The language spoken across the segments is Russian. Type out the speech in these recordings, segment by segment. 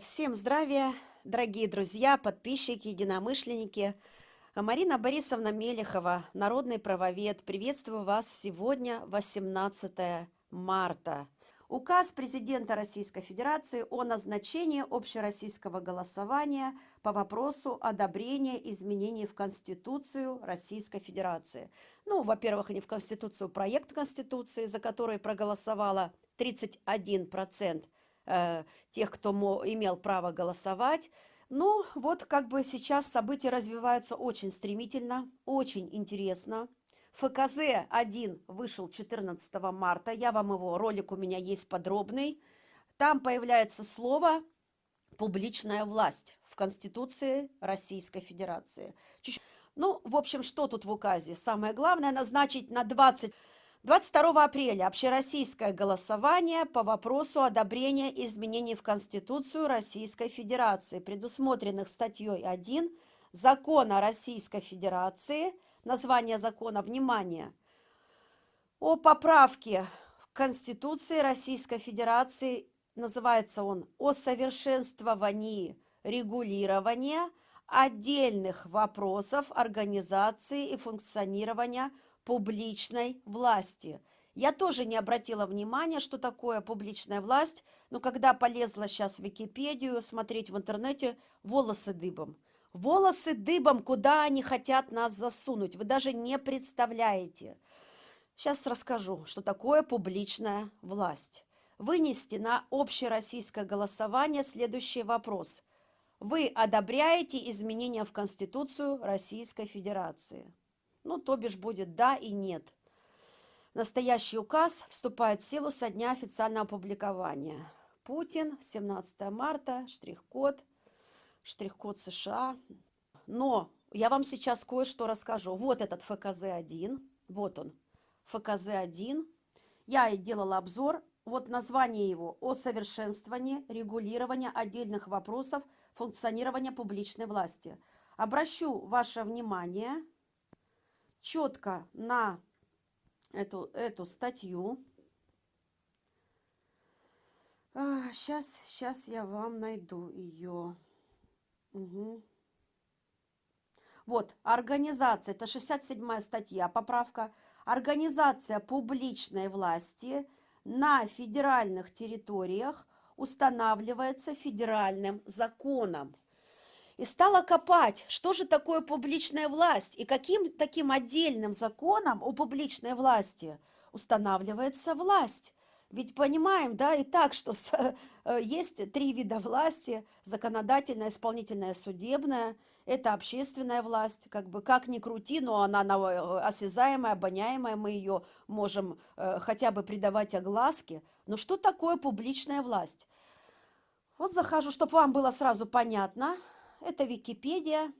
Всем здравия, дорогие друзья, подписчики, единомышленники. Марина Борисовна Мелехова, народный правовед. Приветствую вас сегодня, 18 марта. Указ президента Российской Федерации о назначении общероссийского голосования по вопросу одобрения изменений в Конституцию Российской Федерации. Ну, во-первых, не в Конституцию, проект Конституции, за который проголосовало 31% тех, кто имел право голосовать. Ну, вот как бы сейчас события развиваются очень стремительно, очень интересно. ФКЗ-1 вышел 14 марта, я вам его, ролик у меня есть подробный. Там появляется слово «публичная власть» в Конституции Российской Федерации. Ну, в общем, что тут в указе? Самое главное назначить на 22 апреля общероссийское голосование по вопросу одобрения изменений в Конституцию Российской Федерации, предусмотренных статьей 1 Закона Российской Федерации, название закона, внимание, о поправке в Конституции Российской Федерации, называется он «О совершенствовании регулирования отдельных вопросов организации и функционирования публичной власти». Я тоже не обратила внимания, что такое публичная власть, но когда полезла сейчас в Википедию смотреть в интернете, волосы дыбом. Волосы дыбом, куда они хотят нас засунуть, вы даже не представляете. Сейчас расскажу, что такое публичная власть. Вынести на общероссийское голосование следующий вопрос. Вы одобряете изменения в Конституцию Российской Федерации? Ну, то бишь будет да и нет. Настоящий указ вступает в силу со дня официального опубликования. Путин, 17 марта, штрих-код США. Но я вам сейчас кое-что расскажу. Вот этот ФКЗ-1, вот он, ФКЗ-1. Я делала обзор. Вот название его «О совершенствовании регулирования отдельных вопросов функционирования публичной власти». Обращу ваше внимание четко на эту статью. Сейчас я вам найду ее. Угу. Вот, организация, это 67-я статья, поправка. Организация публичной власти на федеральных территориях устанавливается федеральным законом. И стала копать, что же такое публичная власть и каким таким отдельным законом у публичной власти устанавливается власть. Ведь понимаем, да, и так, что есть три вида власти: законодательная, исполнительная, судебная. Это общественная власть, как бы как ни крути, но она осязаемая, обоняемая, мы ее можем хотя бы придавать огласке. Но что такое публичная власть? Вот захожу, чтобы вам было сразу понятно. Это Википедия.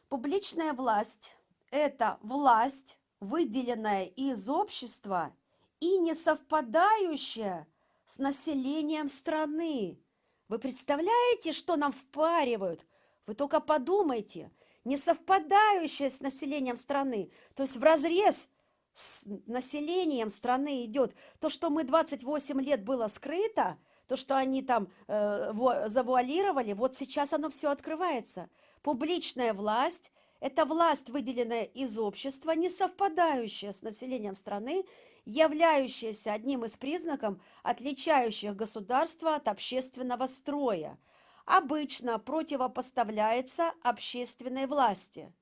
Публичная власть – это власть, выделенная из общества и не совпадающая с населением страны. Вы представляете, что нам впаривают? Вы только подумайте. Не совпадающая с населением страны, то есть вразрез с населением страны идет. То, что мы 28 лет было скрыто, то, что они там завуалировали, вот сейчас оно все открывается. Публичная власть – это власть, выделенная из общества, не совпадающая с населением страны, являющаяся одним из признаков, отличающих государство от общественного строя. Обычно противопоставляется общественной власти.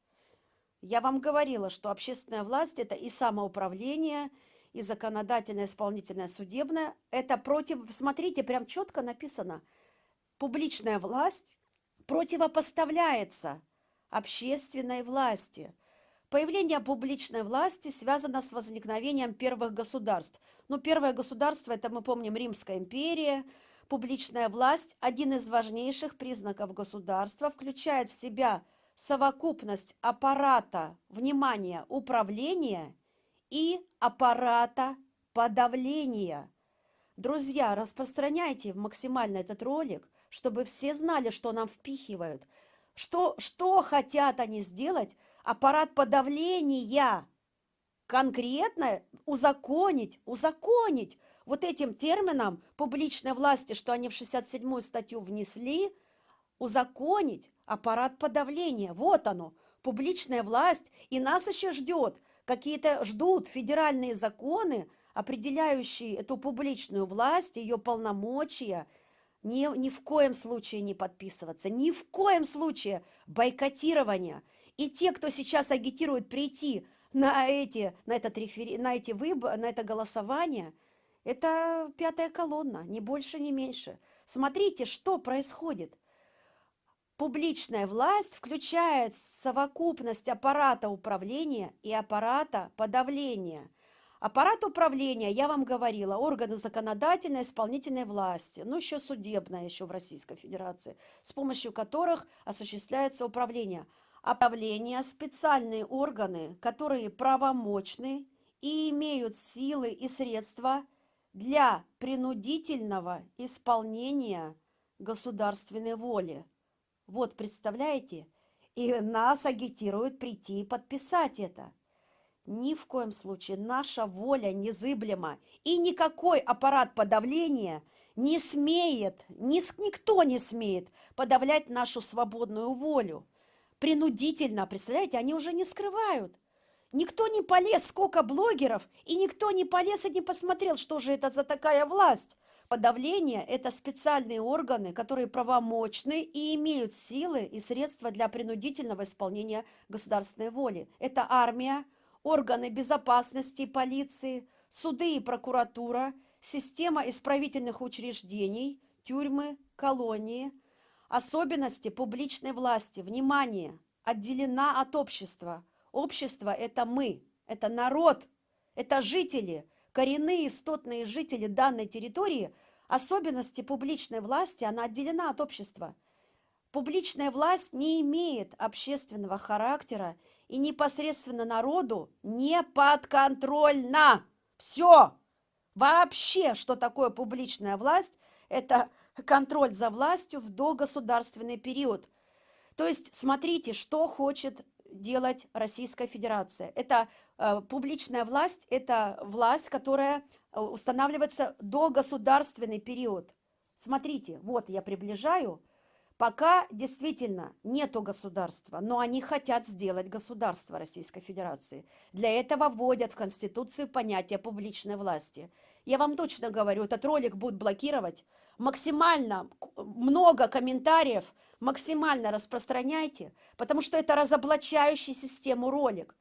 Я вам говорила, что общественная власть – это и самоуправление, и законодательная, исполнительная, судебная. Это смотрите, прям четко написано. Публичная власть противопоставляется общественной власти. Появление публичной власти связано с возникновением первых государств. Ну, первое государство, это мы помним, Римская империя. Публичная власть – один из важнейших признаков государства, включает в себя совокупность аппарата, внимание, управления и аппарата подавления. Друзья, распространяйте максимально этот ролик, чтобы все знали, что нам впихивают. Что хотят они сделать? Аппарат подавления конкретно узаконить вот этим термином публичной власти, что они в 67-ю статью внесли, узаконить аппарат подавления. Вот оно, публичная власть. И нас еще ждут федеральные законы, определяющие эту публичную власть, ее полномочия. Ни в коем случае не подписываться, ни в коем случае бойкотирование. И те, кто сейчас агитирует прийти на это голосование, это пятая колонна, ни больше, ни меньше. Смотрите, что происходит. Публичная власть включает совокупность аппарата управления и аппарата подавления. Аппарат управления, я вам говорила, органы законодательной, исполнительной власти, ну еще судебная еще в Российской Федерации, с помощью которых осуществляется управление. А подавление – специальные органы, которые правомочны и имеют силы и средства для принудительного исполнения государственной воли. Вот, представляете? И нас агитируют прийти и подписать это. Ни в коем случае наша воля незыблема. И никакой аппарат подавления не смеет, никто не смеет подавлять нашу свободную волю. Принудительно, представляете, они уже не скрывают. Никто не полез, сколько блогеров, и никто не полез и не посмотрел, что же это за такая власть. Подавление – это специальные органы, которые правомочны и имеют силы и средства для принудительного исполнения государственной воли. Это армия, органы безопасности, полиции, суды и прокуратура, система исправительных учреждений, тюрьмы, колонии. Особенности публичной власти. Внимание! Отделена от общества. Общество – это мы, это народ, это жители, коренные истотные жители данной территории. Особенности публичной власти, она отделена от общества. Публичная власть не имеет общественного характера и непосредственно народу не подконтрольна. Все. Вообще, что такое публичная власть? Это контроль за властью в догосударственный период. То есть, смотрите, что хочет делать Российская Федерация. Это публичная власть, это власть, которая устанавливается догосударственный период. Смотрите, вот я приближаю. Пока действительно нету государства, но они хотят сделать государство Российской Федерации. Для этого вводят в Конституцию понятие публичной власти. Я вам точно говорю, этот ролик будут блокировать. Максимально много комментариев, максимально распространяйте, потому что это разоблачающий систему ролик.